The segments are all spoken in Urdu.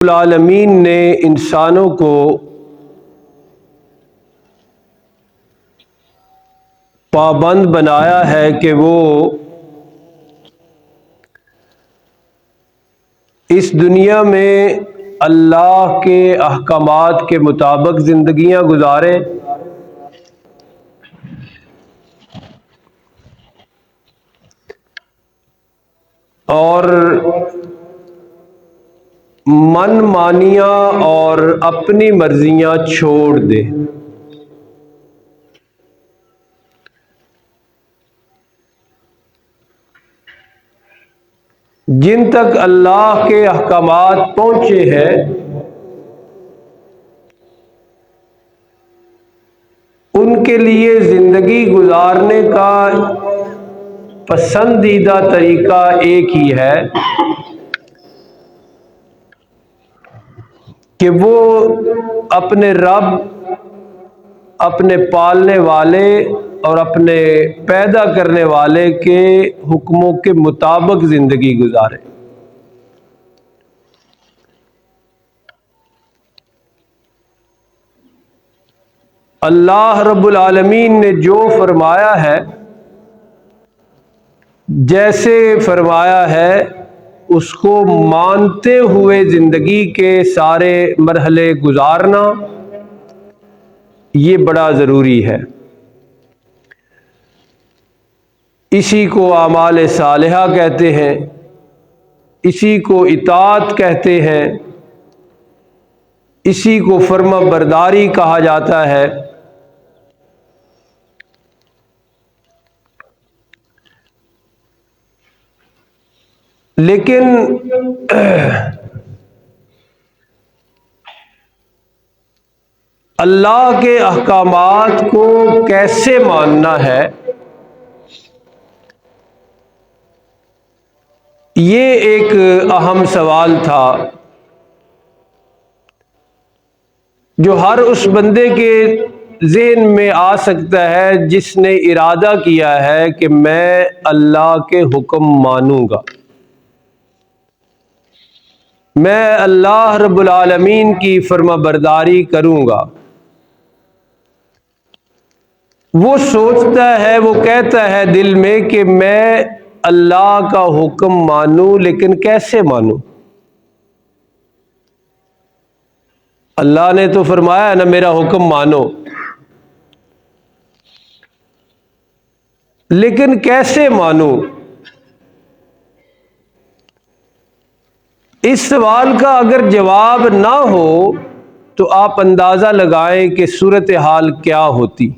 العالمین نے انسانوں کو پابند بنایا ہے کہ وہ اس دنیا میں اللہ کے احکامات کے مطابق زندگیاں گزاریں اور من مانیاں اور اپنی مرضیاں چھوڑ دے۔ جن تک اللہ کے احکامات پہنچے ہیں ان کے لیے زندگی گزارنے کا پسندیدہ طریقہ ایک ہی ہے کہ وہ اپنے رب، اپنے پالنے والے اور اپنے پیدا کرنے والے کے حکموں کے مطابق زندگی گزارے۔ اللہ رب العالمین نے جو فرمایا ہے، جیسے فرمایا ہے، اس کو مانتے ہوئے زندگی کے سارے مرحلے گزارنا یہ بڑا ضروری ہے۔ اسی کو اعمال صالحہ کہتے ہیں، اسی کو اطاعت کہتے ہیں، اسی کو فرما برداری کہا جاتا ہے۔ لیکن اللہ کے احکامات کو کیسے ماننا ہے، یہ ایک اہم سوال تھا جو ہر اس بندے کے ذہن میں آ سکتا ہے جس نے ارادہ کیا ہے کہ میں اللہ کے حکم مانوں گا، میں اللہ رب العالمین کی فرما برداری کروں گا۔ وہ سوچتا ہے، وہ کہتا ہے دل میں کہ میں اللہ کا حکم مانوں، لیکن کیسے مانوں؟ اللہ نے تو فرمایا نا میرا حکم مانو، لیکن کیسے مانوں؟ اس سوال کا اگر جواب نہ ہو تو آپ اندازہ لگائیں کہ صورتحال کیا ہوتی۔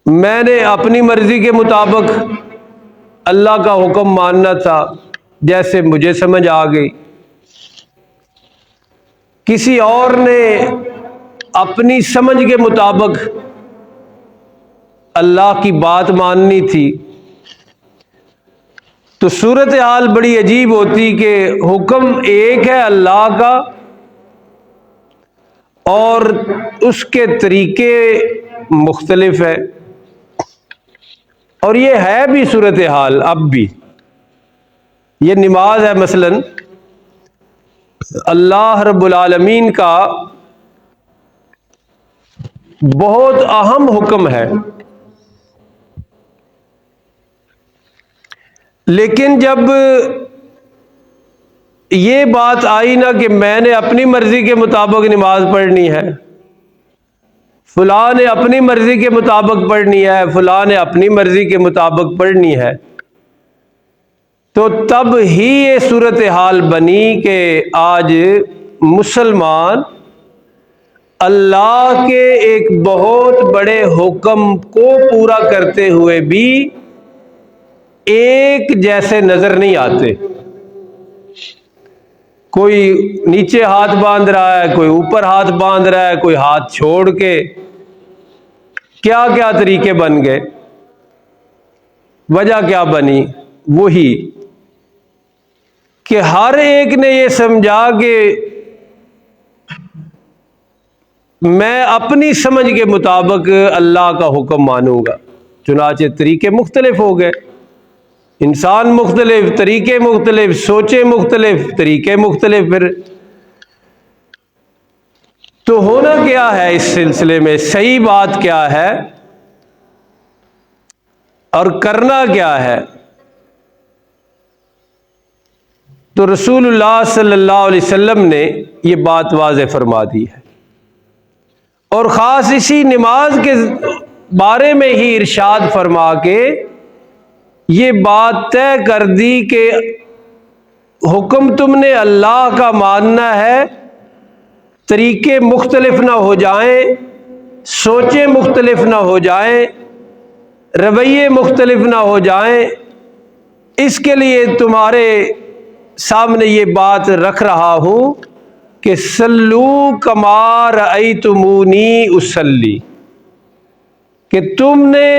میں نے اپنی مرضی کے مطابق اللہ کا حکم ماننا تھا، جیسے مجھے سمجھ آ گئی۔ کسی اور نے اپنی سمجھ کے مطابق اللہ کی بات ماننی تھی، تو صورتحال بڑی عجیب ہوتی کہ حکم ایک ہے اللہ کا اور اس کے طریقے مختلف ہیں، اور یہ ہے بھی صورتحال اب بھی۔ یہ نماز ہے مثلا، اللہ رب العالمین کا بہت اہم حکم ہے، لیکن جب یہ بات آئی نا کہ میں نے اپنی مرضی کے مطابق نماز پڑھنی ہے، فلاں نے اپنی مرضی کے مطابق پڑھنی ہے، فلاں نے اپنی مرضی کے مطابق پڑھنی ہے، تو تب ہی یہ صورتحال بنی کہ آج مسلمان اللہ کے ایک بہت بڑے حکم کو پورا کرتے ہوئے بھی ایک جیسے نظر نہیں آتے۔ کوئی نیچے ہاتھ باندھ رہا ہے، کوئی اوپر ہاتھ باندھ رہا ہے، کوئی ہاتھ چھوڑ کے، کیا کیا طریقے بن گئے۔ وجہ کیا بنی؟ وہی کہ ہر ایک نے یہ سمجھا کہ میں اپنی سمجھ کے مطابق اللہ کا حکم مانوں گا، چنانچہ طریقے مختلف ہو گئے۔ انسان مختلف، طریقے مختلف، سوچیں مختلف، طریقے مختلف. پھر تو ہونا کیا ہے اس سلسلے میں، صحیح بات کیا ہے اور کرنا کیا ہے؟ تو رسول اللہ صلی اللہ علیہ وسلم نے یہ بات واضح فرما دی ہے، اور خاص اسی نماز کے بارے میں ہی ارشاد فرما کے یہ بات طے کر دی کہ حکم تم نے اللہ کا ماننا ہے، طریقے مختلف نہ ہو جائیں، سوچیں مختلف نہ ہو جائیں، رویے مختلف نہ ہو جائیں. اس کے لیے تمہارے سامنے یہ بات رکھ رہا ہوں کہ صلو کما رأیتمونی اصلی، کہ تم نے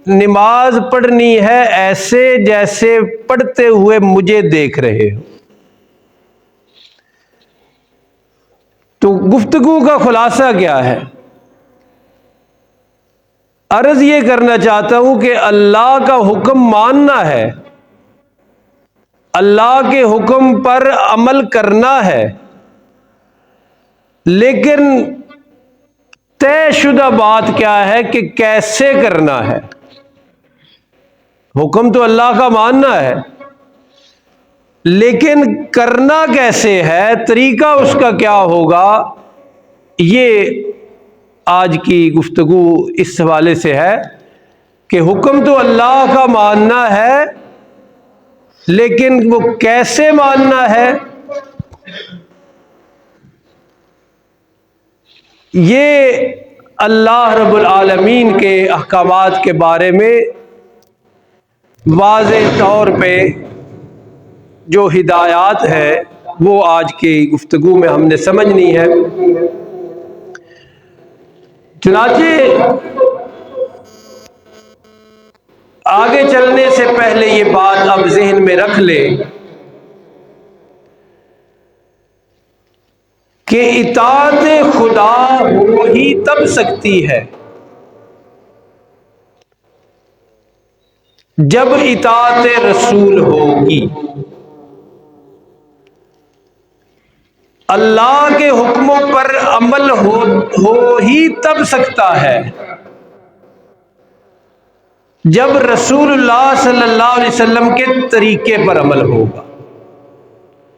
نماز پڑھنی ہے ایسے جیسے پڑھتے ہوئے مجھے دیکھ رہے ہو. تو گفتگو کا خلاصہ کیا ہے؟ عرض یہ کرنا چاہتا ہوں کہ اللہ کا حکم ماننا ہے، اللہ کے حکم پر عمل کرنا ہے، لیکن طے شدہ بات کیا ہے کہ کیسے کرنا ہے. حکم تو اللہ کا ماننا ہے، لیکن کرنا کیسے ہے، طریقہ اس کا کیا ہوگا. یہ آج کی گفتگو اس حوالے سے ہے کہ حکم تو اللہ کا ماننا ہے، لیکن وہ کیسے ماننا ہے. یہ اللہ رب العالمین کے احکامات کے بارے میں واضح طور پہ جو ہدایات ہے وہ آج کی گفتگو میں ہم نے سمجھنی ہے. چنانچہ آگے چلنے سے پہلے یہ بات اب ذہن میں رکھ لیں کہ اطاعت خدا ہو ہی تب سکتی ہے جب اطاعت رسول ہوگی. اللہ کے حکموں پر عمل ہو ہی تب سکتا ہے جب رسول اللہ صلی اللہ علیہ وسلم کے طریقے پر عمل ہوگا.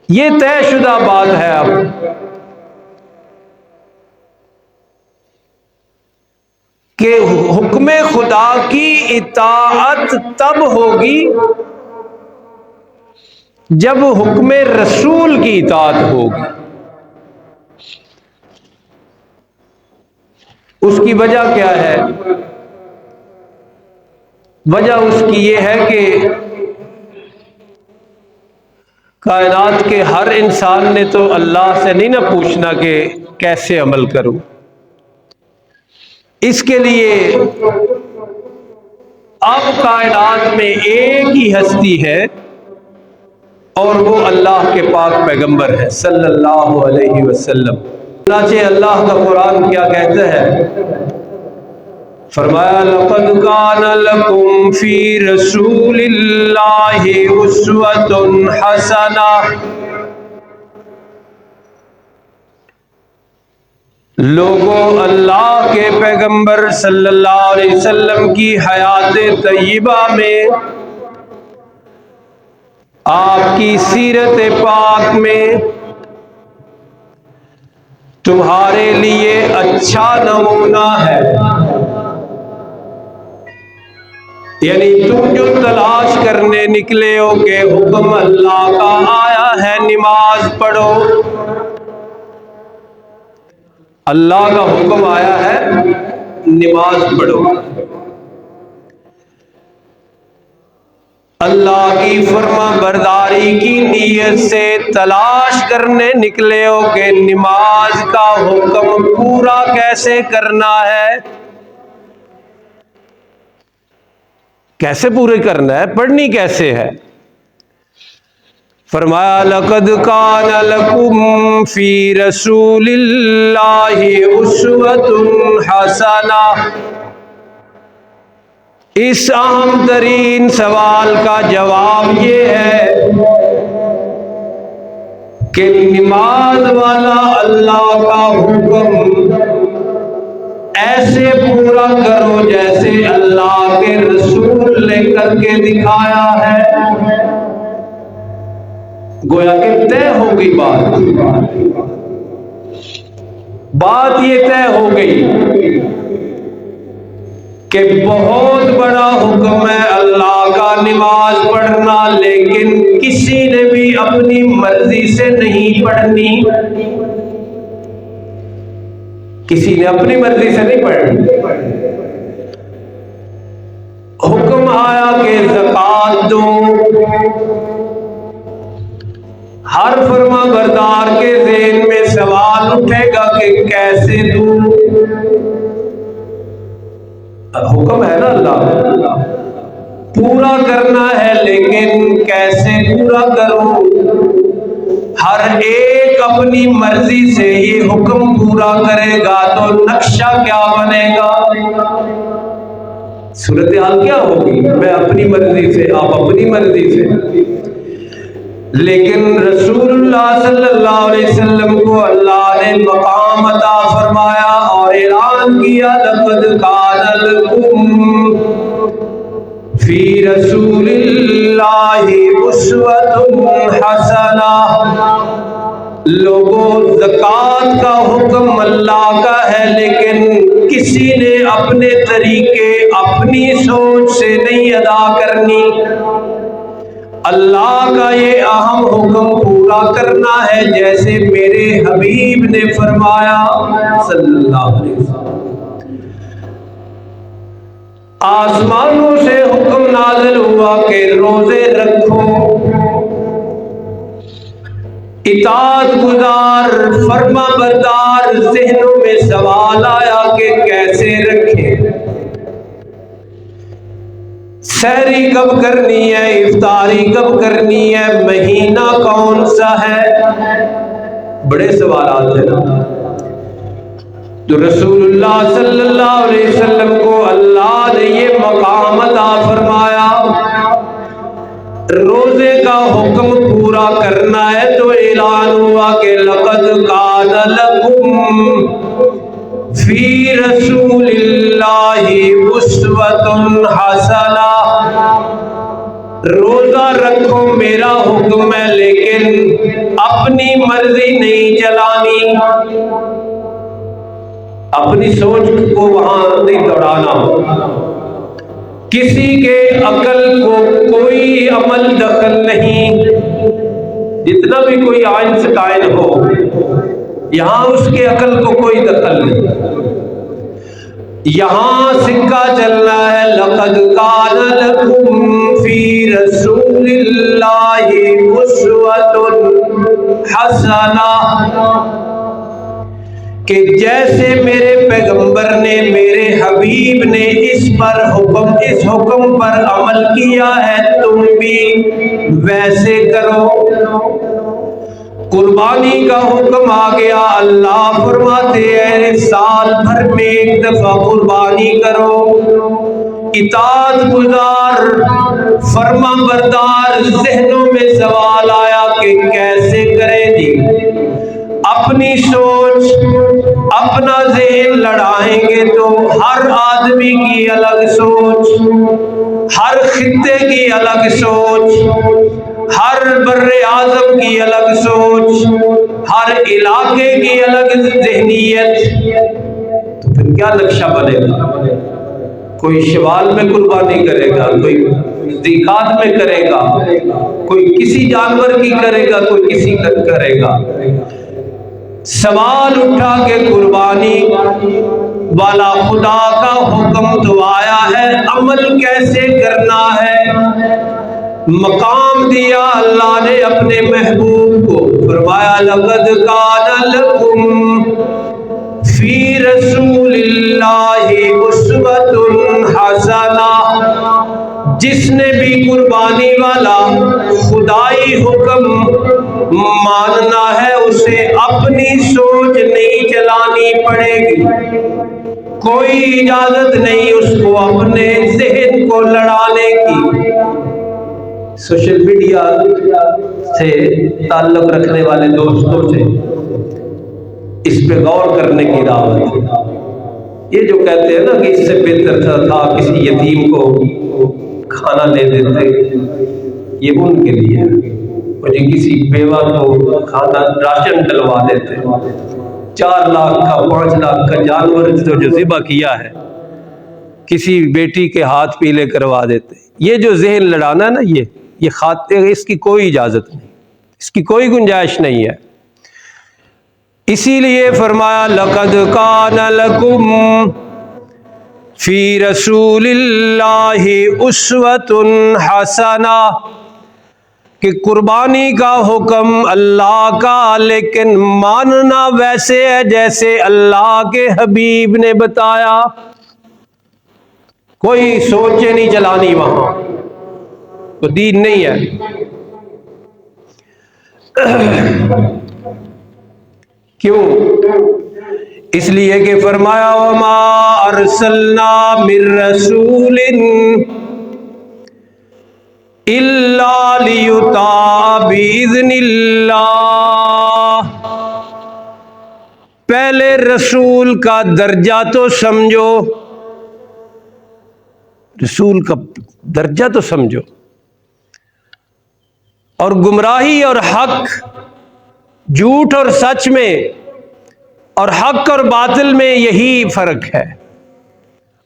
یہ طے شدہ بات ہے اب کہ حکم خدا کی اطاعت تب ہوگی جب حکم رسول کی اطاعت ہوگی. اس کی وجہ کیا ہے؟ وجہ اس کی یہ ہے کہ کائنات کے ہر انسان نے تو اللہ سے نہیں نہ پوچھنا کہ کیسے عمل کروں. اس کے لیے اب کائنات میں ایک ہی ہستی ہے اور وہ اللہ کے پاک پیغمبر ہے صلی اللہ علیہ وسلم. چنانچہ اللہ کا قرآن کیا کہتا ہے؟ فرمایا لَقَدْ كَانَ لَكُمْ فِي رَسُولِ اللَّهِ أُسْوَةٌ حَسَنَةٌ. لوگوں، اللہ کے پیغمبر صلی اللہ علیہ وسلم کی حیات طیبہ میں، آپ کی سیرت پاک میں تمہارے لیے اچھا نمونہ ہے. یعنی تم جو تلاش کرنے نکلے ہو کہ حکم اللہ کا آیا ہے نماز پڑھو، اللہ کا حکم آیا ہے نماز پڑھو، اللہ کی فرما برداری کی نیت سے تلاش کرنے نکلے ہو کہ نماز کا حکم پورا کیسے کرنا ہے، کیسے پورے کرنا ہے، پڑھنی کیسے ہے. فرمایا لَقَدْ كَانَ لَكُمْ فِي رَسُولِ اللَّهِ أُسْوَةٌ حَسَنَةٌ. اس اہم ترین سوال کا جواب یہ ہے کہ نماز والا اللہ کا حکم ایسے پورا کرو جیسے اللہ کے رسول نے کر کے دکھایا ہے۔ گویا کہ طے ہو گئی بات یہ طے ہو گئی کہ بہت بڑا حکم ہے اللہ کا نماز پڑھنا، لیکن کسی نے بھی اپنی مرضی سے نہیں پڑھنی، کسی نے اپنی مرضی سے نہیں پڑھنی۔ حکم آیا کہ زکوٰۃ دو، ہر فرما بردار کے ذہن میں سوال اٹھے گا کہ کیسے دوں؟ حکم ہے نا اللہ پورا کرنا ہے، لیکن کیسے پورا کروں؟ ہر ایک اپنی مرضی سے یہ حکم پورا کرے گا تو نقشہ کیا بنے گا، صورتحال کیا ہوگی؟ میں اپنی مرضی سے، آپ اپنی مرضی سے۔ لیکن رسول اللہ صلی اللہ علیہ وسلم کو اللہ نے مقام عطا فرمایا اور اعلان کیا لقد کان لکم فی رسول اللہ اسوۃ حسنہ۔ لوگوں، زکوٰۃ کا حکم اللہ کا ہے، لیکن کسی نے اپنے طریقے اپنی سوچ سے نہیں ادا کرنی۔ اللہ کا یہ اہم حکم پورا کرنا ہے جیسے میرے حبیب نے فرمایا صلی اللہ علیہ وسلم۔ آسمانوں سے حکم نازل ہوا کہ روزے رکھو، اطاعت گزار فرما بردار، ذہنوں میں سوال آیا کہ کیسے رکھیں، سحری کب کرنی ہے، افطاری کب کرنی ہے، مہینہ کون سا ہے، بڑے سوالات ہیں نا۔ تو رسول اللہ صلی اللہ علیہ وسلم کو اللہ نے یہ مقام عطا فرمایا، روزے کا حکم پورا کرنا ہے تو اعلان ہوا کہ لقد کان لکم فی رسول اللہ اسوۃ حسنہ۔ روزہ رکھو میرا حکم ہے، لیکن اپنی مرضی نہیں چلانی، اپنی سوچ کو وہاں نہیں دوڑانا، کسی کے عقل کو کوئی عمل دخل نہیں، جتنا بھی کوئی آئنسٹائن ہو یہاں اس کے عقل کو کوئی دخل نہیں، یہاں سکہ چلنا ہے لقد کان لکم فی رسول اللہ اسوۃ حسنہ، کہ جیسے میرے پیغمبر نے، میرے حبیب نے اس حکم پر عمل کیا ہے تم بھی ویسے کرو۔ قربانی کا حکم آ گیا، اللہ فرماتے ہیں سال بھر میں ایک دفعہ قربانی کرو، اطاعت گزار فرما بردار، ذہنوں میں سوال آیا کہ کیسے کریں جی؟ اپنی سوچ اپنا ذہن لڑائیں گے تو ہر آدمی کی الگ سوچ، ہر خطے کی الگ سوچ، ہر بر اعظم کی الگ سوچ، ہر علاقے کی الگ ذہنیت، تو پھر کیا نقشہ بنے گا؟ کوئی شوال میں قربانی کرے گا، کوئی ذیقات میں کرے گا، کوئی کسی جانور کی کرے گا، کوئی کسی کا کرے گا۔ سوال اٹھا کہ قربانی والا خدا کا حکم تو آیا ہے، عمل کیسے کرنا ہے؟ مقام دیا اللہ نے اپنے محبوب کو، فرمایا لقد کان لکم فی رسول اللہ اسوۃ حسنہ۔ جس نے بھی قربانی والا خدائی حکم ماننا ہے اسے اپنی سوچ نہیں چلانی پڑے گی، کوئی اجازت نہیں اس کو اپنے ذہن کو لڑانے کی۔ سوشل میڈیا سے تعلق رکھنے والے دوستوں سے اس پہ غور کرنے کی دعوت ہے۔ یہ جو کہتے ہیں نا کہ اس سے بہتر تھا کسی یتیم کو کھانا دے دیتے، یہ ان کے لیے ہے۔ اور جو کسی بیوہ کو کھانا راشن ڈلوا دیتے، 4 لاکھ کا 5 لاکھ کا جانور جو ذبح کیا ہے کسی بیٹی کے ہاتھ پیلے کروا دیتے۔ یہ جو ذہن لڑانا نا، یہ خاطر، اس کی کوئی اجازت نہیں، اس کی کوئی گنجائش نہیں ہے۔ اسی لیے فرمایا لقد کان لکم فی رسول اللہ اسوۃ حسنہ، کہ قربانی کا حکم اللہ کا، لیکن ماننا ویسے ہے جیسے اللہ کے حبیب نے بتایا۔ کوئی سوچے نہیں چلانی، وہاں تو دین نہیں ہے۔ کیوں؟ اس لیے کہ فرمایا وما ارسلنا من رسول الا لیطاع باذن اللہ۔ پہلے رسول کا درجہ تو سمجھو، رسول کا درجہ تو سمجھو، اور گمراہی اور حق، جھوٹ اور سچ میں، اور حق اور باطل میں یہی فرق ہے،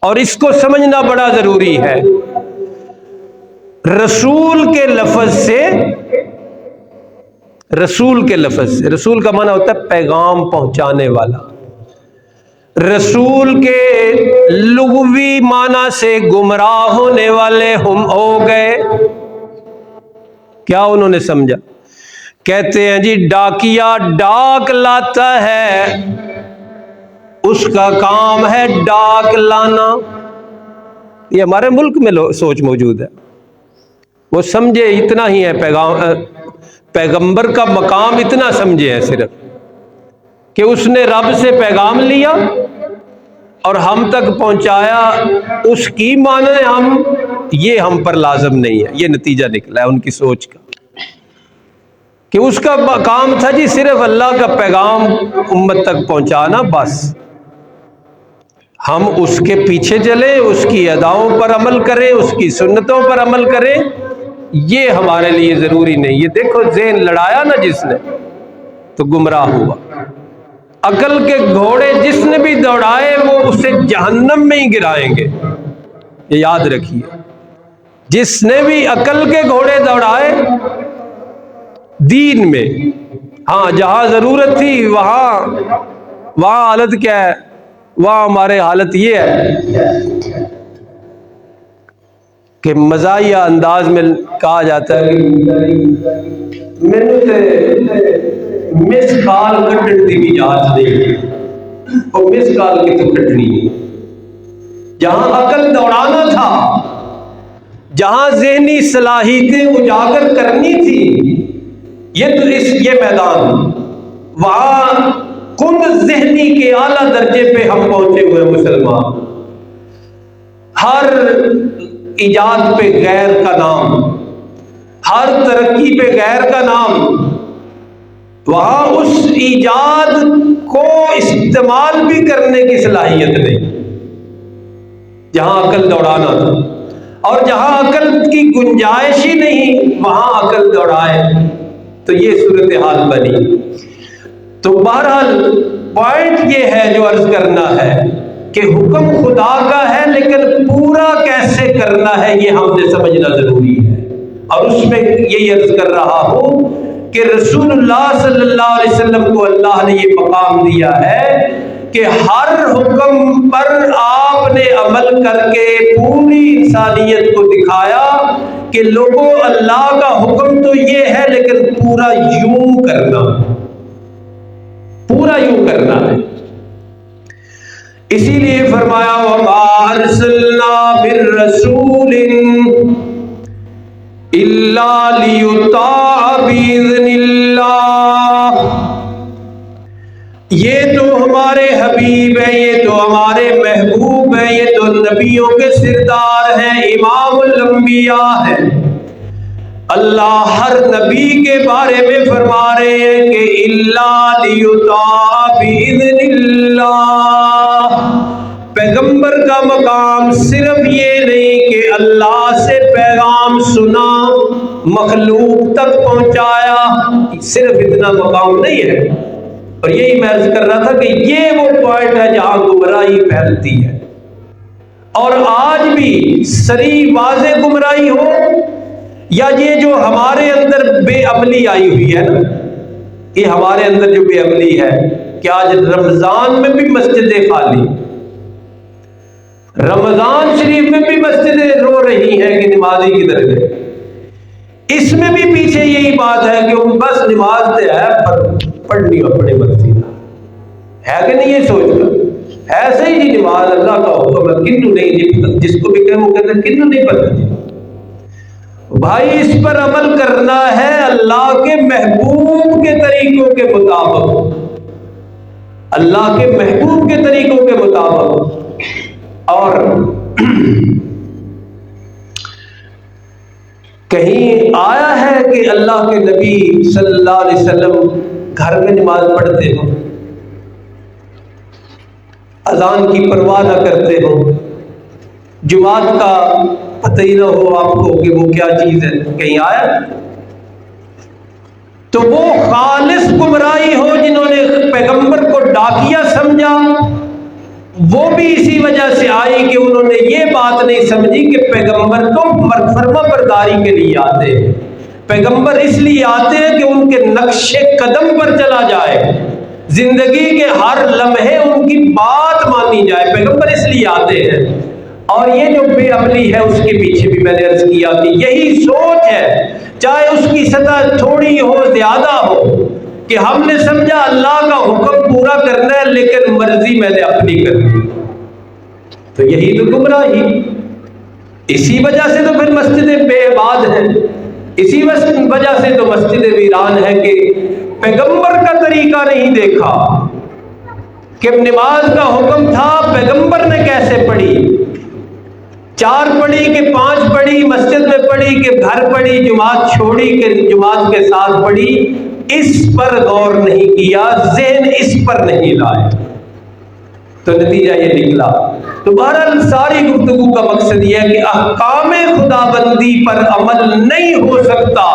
اور اس کو سمجھنا بڑا ضروری ہے۔ رسول کے لفظ سے، رسول کے لفظ سے، رسول کا معنی ہوتا ہے پیغام پہنچانے والا۔ رسول کے لغوی معنی سے گمراہ ہونے والے ہم ہو گئے۔ کیا انہوں نے سمجھا؟ کہتے ہیں جی ڈاکیا ڈاک لاتا ہے، اس کا کام ہے ڈاک لانا۔ یہ ہمارے ملک میں سوچ موجود ہے۔ وہ سمجھے اتنا ہی ہے، پیغمبر کا مقام اتنا سمجھے ہے صرف کہ اس نے رب سے پیغام لیا اور ہم تک پہنچایا، اس کی مانے ہم پر لازم نہیں ہے۔ یہ نتیجہ نکلا ہے ان کی سوچ کا کہ اس کا کام تھا جی صرف اللہ کا پیغام امت تک پہنچانا، بس ہم اس کے پیچھے چلیں، اس کی اداؤں پر عمل کریں، اس کی سنتوں پر عمل کریں، یہ ہمارے لیے ضروری نہیں۔ یہ دیکھو ذہن لڑایا نا جس نے تو گمراہ ہوا۔ عقل کے گھوڑے جس نے بھی دوڑائے وہ اسے جہنم میں ہی گرائیں گے، یہ یاد رکھیے۔ جس نے بھی عقل کے گھوڑے دوڑائے دین میں، ہاں جہاں ضرورت تھی وہاں حالت کیا ہے، وہاں ہمارے حالت یہ ہے کہ مزاحیہ انداز میں کہا جاتا ہے میرے سے مس کال کٹن کی بھی یاد نہیں، وہ مس کال کی تو کٹنی ہے۔ جہاں عقل دوڑانا تھا، جہاں ذہنی صلاحیتیں اجاگر کرنی تھی، یہ میدان، وہاں کند ذہنی کے اعلیٰ درجے پہ ہم پہنچے ہوئے مسلمان۔ ہر ایجاد پہ غیر کا نام، ہر ترقی پہ غیر کا نام، وہاں اس ایجاد کو استعمال بھی کرنے کی صلاحیت نہیں جہاں عقل دوڑانا تھا، اور جہاں عقل کی گنجائش ہی نہیں وہاں عقل دوڑائے، تو یہ صورتحال بنی۔ تو بہرحال پوائنٹ یہ ہے جو عرض کرنا ہے کہ حکم خدا کا ہے، لیکن پورا کیسے کرنا ہے یہ ہم نے سمجھنا ضروری ہے۔ اور اس میں یہی عرض کر رہا ہوں کہ رسول اللہ صلی اللہ علیہ وسلم کو اللہ نے یہ مقام دیا ہے کہ ہر حکم پر آپ نے عمل کر کے پوری انسانیت کو دکھایا کہ لوگوں اللہ کا حکم تو یہ ہے لیکن پورا یوں کرنا، پورا یوں کرنا ہے۔ اسی لیے فرمایا وما ارسلنا من رسول الا لیطاع باذن اللہ۔ یہ تو ہمارے حبیب ہیں، یہ تو ہمارے محبوب ہیں، یہ تو نبیوں کے سردار ہیں، امام الانبیاء ہیں۔ اللہ ہر نبی کے بارے میں فرما رہے ہیں کہ اِلَّا لِيُطَاعَ بِإِذْنِ اللَّهِ، پیغمبر کا مقام صرف یہ نہیں کہ اللہ سے پیغام سنا، مخلوق تک پہنچایا، صرف اتنا مقام نہیں ہے۔ اور یہی میں عرض کر رہا تھا کہ یہ وہ پوائنٹ ہے جہاں گمراہی پھیلتی ہے، اور آج بھی صریح واضح گمراہی ہو، یا یہ جو ہمارے اندر بے عملی آئی ہوئی ہے نا، یہ ہمارے اندر جو بے عملی ہے کہ آج رمضان میں بھی مسجدیں خالی، رمضان شریف میں بھی مسجدیں رو رہی ہیں کہ نمازی کدھر گئے، اس میں بھی پیچھے یہی بات ہے کہ بس نماز تو ہے پر پڑھنی اپنی مرضی ہے کہ نہیں، یہ سوچ کر ایسے ہی جی نماز اللہ کا حکم ہے، کنو نہیں جی، جس کو بھی کہیں وہ کہتے ہیں کنو نہیں پتہ جی۔ بھائی اس پر عمل کرنا ہے اللہ کے محبوب کے طریقوں کے مطابق، اللہ کے محبوب کے طریقوں کے مطابق۔ اور کہیں آیا ہے کہ اللہ کے نبی صلی اللہ علیہ وسلم گھر میں نماز پڑھتے ہوں، اذان کی پرواہ نہ کرتے ہوں، جماعت کا پتہ ہی نہ ہو آپ کو کہ وہ کیا چیز ہے، کہیں آیا؟ تو وہ خالص گمراہی ہو جنہوں نے پیغمبر کو ڈاکیا سمجھا، وہ بھی اسی وجہ سے آئی کہ انہوں نے یہ بات نہیں سمجھی کہ پیغمبر تو فرما برداری کے لیے آتے ہیں، پیغمبر اس لیے آتے ہیں کہ ان کے نقش قدم پر چلا جائے، زندگی کے ہر لمحے ان کی بات مانی جائے، پیغمبر اس لیے آتے ہیں۔ اور یہ جو بے عملی ہے اس کے پیچھے بھی میں نے عرض کیا کہ یہی سوچ ہے، چاہے اس کی سطح تھوڑی ہو زیادہ ہو، کہ ہم نے سمجھا اللہ کا حکم پورا کرنا ہے لیکن مرضی میں نے اپنی کرنی، تو یہی تو گمراہی، اسی وجہ سے تو پھر مسجدیں بے عباد ہیں، اسی وجہ سے تو مسجدیں ویران ہیں کہ پیغمبر کا طریقہ نہیں دیکھا کہ نماز کا حکم تھا، پیغمبر نے کیسے پڑھی، 4 پڑھی کہ 5 پڑھی، مسجد میں پڑھی کہ گھر پڑھی، جماعت چھوڑی کہ جماعت کے ساتھ پڑھی، اس پر غور نہیں کیا، ذہن اس پر نہیں لائے، تو نتیجہ یہ نکلا۔ تو بہرحال ساری گفتگو کا مقصد یہ ہے کہ احکام خدا بندی پر عمل نہیں ہو سکتا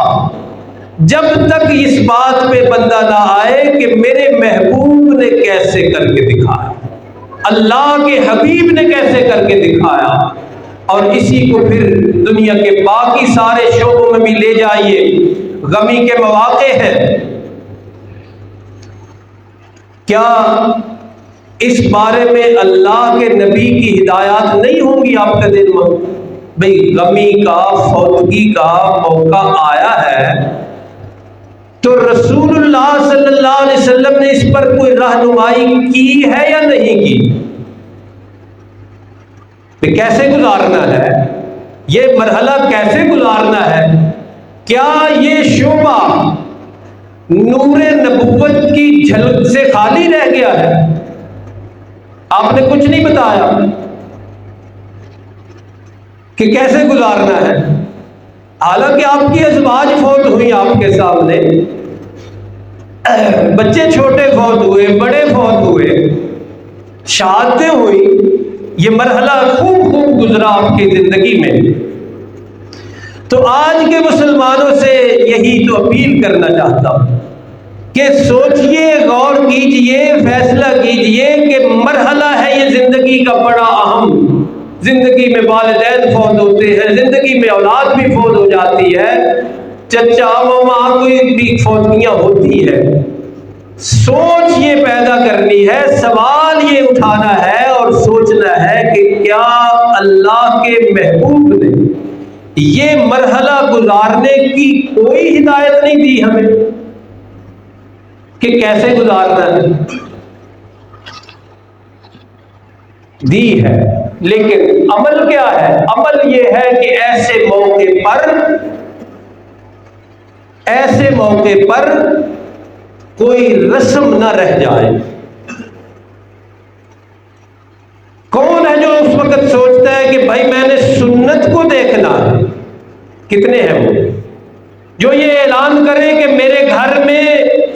جب تک اس بات پہ بندہ نہ آئے کہ میرے محبوب نے کیسے کر کے دکھایا، اللہ کے حبیب نے کیسے کر کے دکھایا، اور اسی کو پھر دنیا کے باقی سارے شعبوں میں بھی لے جائیے۔ غمی کے مواقع ہیں، کیا اس بارے میں اللہ کے نبی کی ہدایات نہیں ہوں گی آپ کا دل میں؟ بھئی غمی کا، فوتگی کا موقع آیا ہے تو رسول اللہ صلی اللہ علیہ وسلم نے اس پر کوئی رہنمائی کی ہے یا نہیں کی؟ کیسے گزارنا ہے یہ مرحلہ، کیسے گزارنا ہے؟ کیا یہ شعبہ نور نبوت کی جھلک سے خالی رہ گیا ہے؟ آپ نے کچھ نہیں بتایا کہ کیسے گزارنا ہے، حالانکہ آپ کی ازواج فوت ہوئی آپ کے سامنے، بچے چھوٹے فوت ہوئے، بڑے فوت ہوئے، شہادتیں ہوئی، یہ مرحلہ خوب گزرا آپ کی زندگی میں۔ تو آج کے مسلمانوں سے یہی تو اپیل کرنا چاہتا ہوں کہ سوچئے، غور کیجئے، فیصلہ کیجئے کہ مرحلہ ہے یہ زندگی کا بڑا اہم، زندگی میں والدین فوت ہوتے ہیں، زندگی میں اولاد بھی فوت ہو جاتی ہے، چچا ماما کوئی بھی فوتگیاں ہوتی ہے۔ سوچ یہ پیدا کرنی ہے، سوال یہ اٹھانا ہے اور سوچنا ہے کہ کیا اللہ کے محبوب نے یہ مرحلہ گزارنے کی کوئی ہدایت نہیں دی ہمیں کہ کیسے گزارنا ہے؟ دی ہے، لیکن عمل کیا ہے؟ عمل یہ ہے کہ ایسے موقع پر کوئی رسم نہ رہ جائے، بھائی میں نے سنت کو دیکھنا ہے، کتنے ہیں وہ جو یہ اعلان کریں کہ میرے گھر میں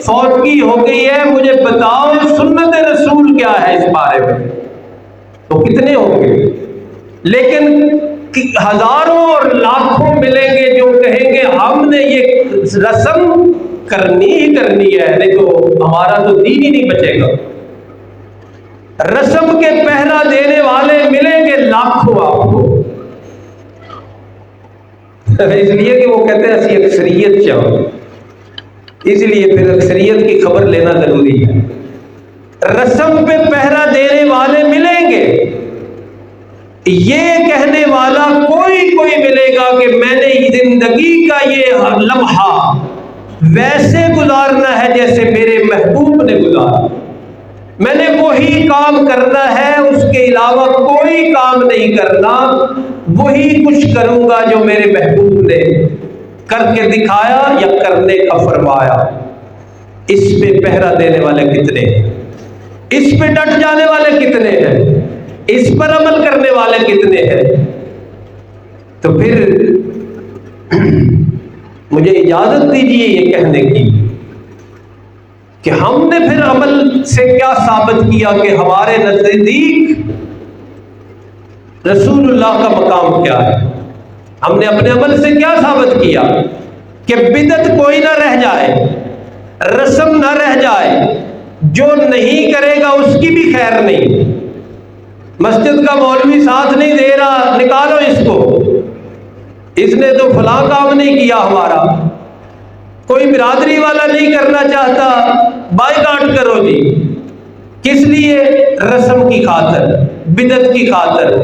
فوتگی ہو گئی ہے، مجھے بتاؤ سنت رسول کیا ہے اس بارے میں؟ تو کتنے ہوں گے؟ لیکن ہزاروں اور لاکھوں ملیں گے جو کہیں گے ہم نے یہ رسم کرنی ہی کرنی ہے، نہیں تو ہمارا تو دین ہی نہیں بچے گا۔ رسم کے پہرا دینے والے ملیں گے لاکھوں آپ کو، اس لیے کہ وہ کہتے ہیں ایسی اکثریت چاہو، اس لیے پھر اکثریت کی خبر لینا ضروری ہے۔ رسم پہ پہرا دینے والے ملیں گے، یہ کہنے والا کوئی ملے گا کہ میں نے زندگی کا یہ لمحہ ویسے گزارنا ہے جیسے میرے محبوب نے گزارا، میں نے وہی کام کرنا ہے، اس کے علاوہ کوئی کام نہیں کرنا، وہی کچھ کروں گا جو میرے محبوب نے کر کے دکھایا یا کرنے کا فرمایا۔ اس پہ پہرا دینے والے کتنے ہیں؟ اس پہ ڈٹ جانے والے کتنے ہیں؟ اس پر عمل کرنے والے کتنے ہیں؟ تو پھر مجھے اجازت دیجیے یہ کہنے کی کہ ہم نے پھر عمل سے کیا ثابت کیا کہ ہمارے نزدیک رسول اللہ کا مقام کیا ہے؟ ہم نے اپنے عمل سے کیا ثابت کیا کہ بدعت کوئی نہ رہ جائے، رسم نہ رہ جائے، جو نہیں کرے گا اس کی بھی خیر نہیں۔ مسجد کا مولوی ساتھ نہیں دے رہا، نکالو اس کو، اس نے تو فلاں کام نہیں کیا ہمارا، کوئی برادری والا نہیں کرنا چاہتا، بائیکاٹ کرو جی۔ کس لیے؟ رسم کی خاطر، بدعت کی خاطر۔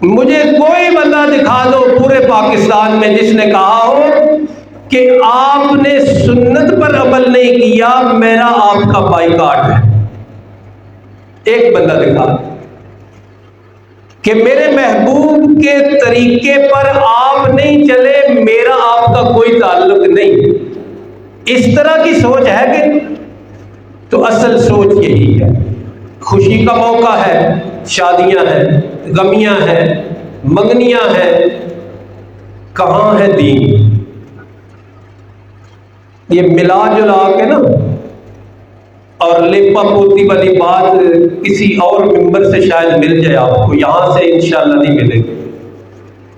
مجھے کوئی بندہ دکھا دو پورے پاکستان میں جس نے کہا ہو کہ آپ نے سنت پر عمل نہیں کیا، میرا آپ کا بائیکاٹ ہے۔ ایک بندہ دکھا دو کہ میرے محبوب کے طریقے پر آپ نہیں چلے، میرا آپ کا کوئی تعلق نہیں۔ اس طرح کی سوچ ہے کہ تو اصل سوچ یہی ہے۔ خوشی کا موقع ہے، شادیاں ہیں، غمیاں ہیں، منگنیاں ہیں، کہاں ہے دین؟ یہ ملا جلا کے نا اور لیپا پوتی والی بات کسی اور ممبر سے شاید مل جائے آپ کو، یہاں سے انشاءاللہ نہیں ملے گی۔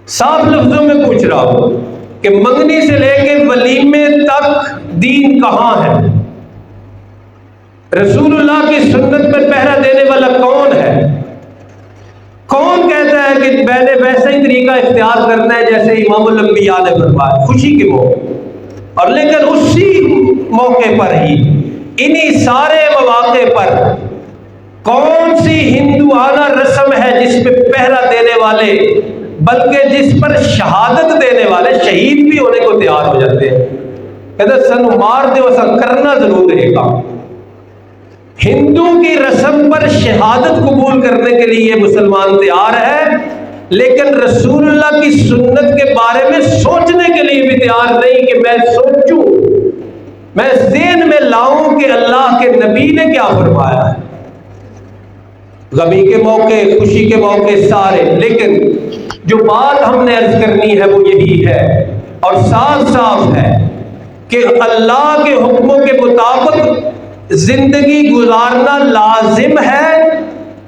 صاف لفظوں میں پوچھ رہا ہوں کہ منگنی سے لے کے ولیمے تک دین کہاں ہے؟ رسول اللہ کی سنت پر پہرا دینے والا کون ہے؟ کون کہتا ہے کہ میں نے ویسا ہی طریقہ اختیار کرنا ہے جیسے امام الانبیاء نے فرمایا خوشی کے موقع، اور لیکن اسی موقع پر ہی، انہی سارے مواقع پر کون سی ہندوانہ رسم ہے جس پہ پہرا دینے والے، بلکہ جس پر شہادت دینے والے شہید بھی ہونے کو تیار ہو جاتے ہیں؟ کہتے سنو مار دے وسا کرنا ضرور رہے گا۔ ہندو کی رسم پر شہادت قبول کرنے کے لیے مسلمان تیار ہے، لیکن رسول اللہ کی سنت کے بارے میں سوچنے کے لیے بھی تیار نہیں کہ میں سوچوں، میں ذہن میں لاؤں کہ اللہ کے نبی نے کیا فرمایا ہے۔ غمی کے موقع، خوشی کے موقع سارے، لیکن جو بات ہم نے عرض کرنی ہے وہ یہی ہے اور صاف صاف ہے کہ اللہ کے حکموں کے مطابق زندگی گزارنا لازم ہے،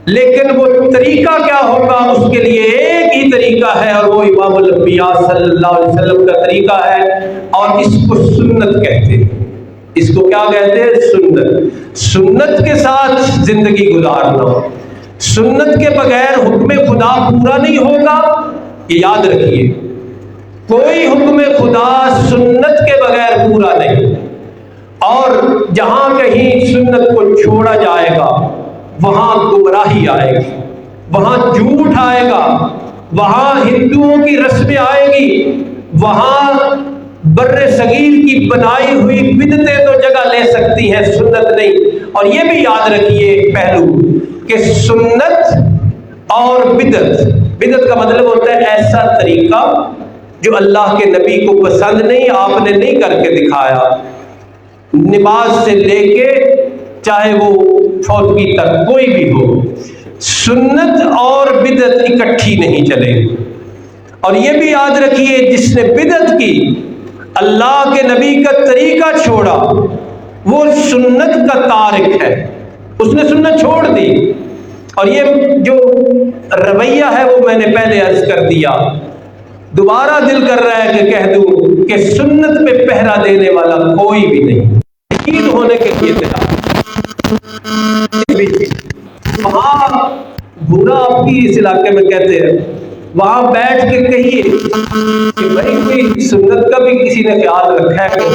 لیکن وہ طریقہ کیا ہوگا اس کے لیے ایک ہی طریقہ ہے، اور وہ امام الانبیاء صلی اللہ علیہ وسلم کا طریقہ ہے، اور اس کو سنت کہتے ہیں۔ اس کو کیا کہتے ہیں؟ سنت۔ سنت کے ساتھ زندگی گزارنا، سنت کے بغیر حکم خدا پورا نہیں ہوگا، یہ یاد رکھیے۔ کوئی حکم خدا سنت کے بغیر پورا نہیں، اور جہاں کہیں سنت کو چھوڑا جائے گا وہاں گمراہی آئے گی، وہاں جھوٹ آئے گا، وہاں ہندوؤں کی رسمیں آئے گی، وہاں بر صغیر کی بنائی ہوئی بدعتیں تو جگہ لے سکتی ہیں، سنت نہیں۔ اور یہ بھی یاد رکھیے پہلو کہ سنت اور بدعت، بدعت کا مطلب ہوتا ہے ایسا طریقہ جو اللہ کے نبی کو پسند نہیں، آپ نے نہیں کر کے دکھایا، نماز سے لے کے چاہے وہ فوتگی تک کوئی بھی ہو، سنت اور بدعت اکٹھی نہیں چلے گی۔ اور یہ بھی یاد رکھیے، جس نے بدعت کی، اللہ کے نبی کا طریقہ چھوڑا، وہ سنت کا تارک ہے، اس نے سنت چھوڑ دی۔ اور یہ جو رویہ ہے وہ میں نے پہلے عرض کر دیا، دوبارہ دل کر رہا ہے کہ کہہ دوں کہ سنت پہ پہرا دینے والا کوئی بھی نہیں، شہید ہونے کے لیے تیار۔ وہاں برا آپ کی اس علاقے میں کہتے ہیں، وہاں بیٹھ کے کہیے کہ بھائی کوئی سنت کا بھی کسی نے خیال رکھا ہے کہ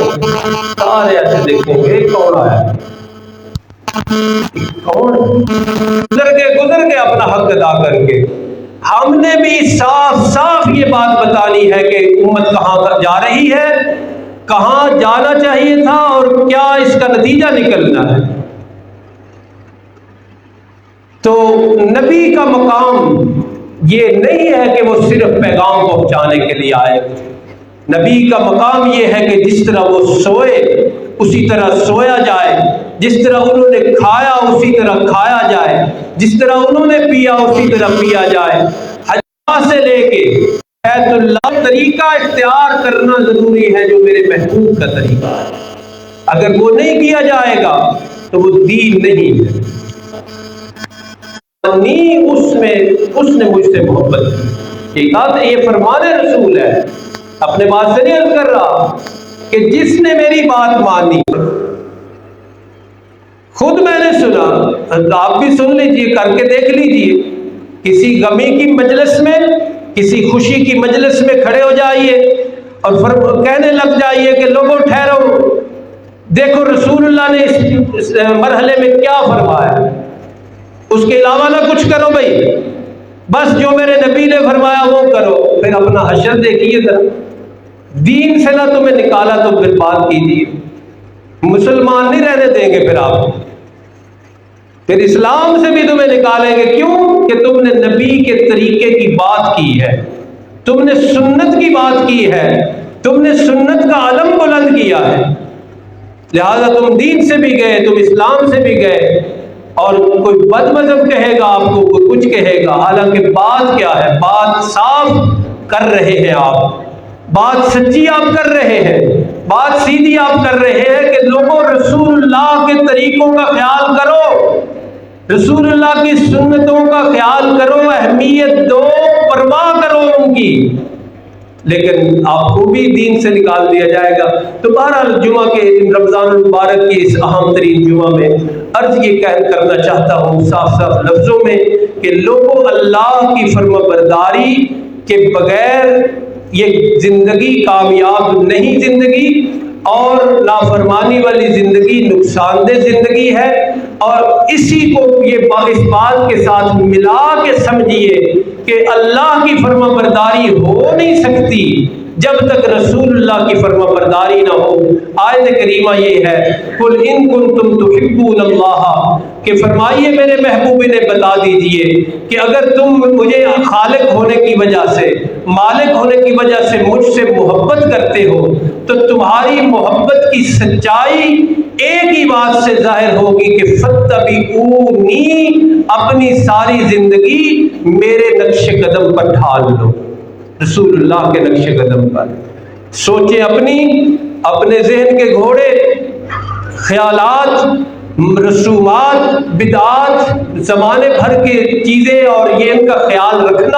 سارے ایسے دیکھیں گے کون آیا، کون گزر گئے اپنا حق ادا کر کے۔ ہم نے بھی صاف صاف یہ بات بتانی ہے کہ امت کہاں جا رہی ہے، کہاں جانا چاہیے تھا، اور کیا اس کا نتیجہ نکلنا ہے۔ تو نبی کا مقام یہ نہیں ہے کہ وہ صرف پیغام پہنچانے کے لیے آئے، نبی کا مقام یہ ہے کہ جس طرح وہ سوئے اسی طرح سویا جائے، جس طرح انہوں نے کھایا اسی طرح کھایا جائے، جس طرح انہوں نے پیا اسی طرح پیا جائے۔ حج سے لے کے بیت اللہ طریقہ اختیار کرنا ضروری ہے جو میرے محبوب کا طریقہ ہے، اگر وہ نہیں کیا جائے گا تو وہ دین نہیں ہے۔ اس نے مجھ سے محبت کی، یہ فرمان رسول ہے، اپنے بات سے نہیں عرض کر رہا، کہ جس نے میری بات مانی، خود میں نے سنا، آپ بھی سن لیجئے، کر کے دیکھ لیجئے، کسی غمی کی مجلس میں، کسی خوشی کی مجلس میں کھڑے ہو جائیے اور کہنے لگ جائیے کہ لوگوں ٹھہرو، دیکھو رسول اللہ نے اس مرحلے میں کیا فرمایا، اس کے علاوہ نہ کچھ کرو بھائی، بس جو میرے نبی نے فرمایا وہ کرو، پھر اپنا حشر دیکھیے ذرا، دین سے نہ تمہیں نکالا تو پھر بات کیجیے، مسلمان نہیں رہنے دیں گے پھر آپ، پھر اسلام سے بھی تمہیں نکالیں گے، کیوں کہ تم نے نبی کے طریقے کی بات کی ہے، تم نے سنت کی بات کی ہے، تم نے سنت کا علم بلند کیا ہے، لہذا تم دین سے بھی گئے، تم اسلام سے بھی گئے۔ اور کوئی بد مذہب کہے گا آپ کو، کوئی کچھ کہے گا، حالانکہ بات کیا ہے، بات صاف کر رہے ہیں آپ، بات سچی آپ کر رہے ہیں، بات سیدھی آپ کر رہے ہیں کہ لوگوں رسول اللہ کے طریقوں کا خیال کرو، رسول اللہ کی سنتوں کا خیال کرو، اہمیت دو، پرواہ کرو ان کی، لیکن آپ کو بھی دین سے نکال دیا جائے گا۔ تو بہرحال جمعہ کے رمضان المبارک کی اس اہم ترین جمعہ میں عرض یہ کرنا چاہتا ہوں صاف صاف لفظوں میں کہ لوگوں اللہ کی فرما برداری کے بغیر یہ زندگی کامیاب نہیں زندگی، اور نافرمانی والی زندگی نقصان دہ زندگی ہے، اور اسی کو یہ اس بات کے ساتھ ملا کے سمجھیے کہ اللہ کی فرما برداری ہو نہیں سکتی جب تک رسول اللہ کی فرما برداری نہ ہو۔ آیت کریمہ یہ ہے، قُلْ إِن كُنتُمْ تُحِبُّونَ اللَّهَ، کہ فرمائیے میرے محبوب نے بتا دیجئے کہ اگر تم مجھے خالق ہونے کی وجہ سے، مالک ہونے کی وجہ سے مجھ سے محبت کرتے ہو، تو تمہاری محبت کی سچائی ایک ہی بات سے ظاہر ہوگی کہ فَاتَّبِعُونِی، اپنی ساری زندگی میرے نقش قدم پر ڈھال لو، رسول اللہ کے نقش قدم پر۔ سوچیں اپنے ذہن کے گھوڑے، خیالات، رسومات، بدعات، زمانے بھر کی چیزیں اور یہ ان کا خیال رکھنا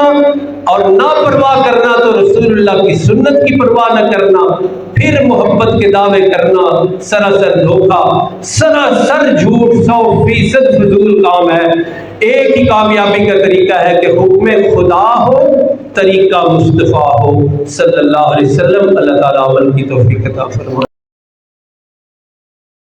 اور نہ پرواہ کرنا، تو رسول اللہ کی سنت کی پرواہ نہ کرنا، پھر محبت کے دعوے کرنا سراسر دھوکا، سراسر جھوٹ، 100% فضول کام ہے۔ ایک ہی کامیابی کا طریقہ ہے کہ حکم خدا ہو، طریقہ مصطفیٰ ہو صلی اللہ علیہ وسلم۔ اللہ تعالیٰ عمل کی توفیق عطا فرمائے۔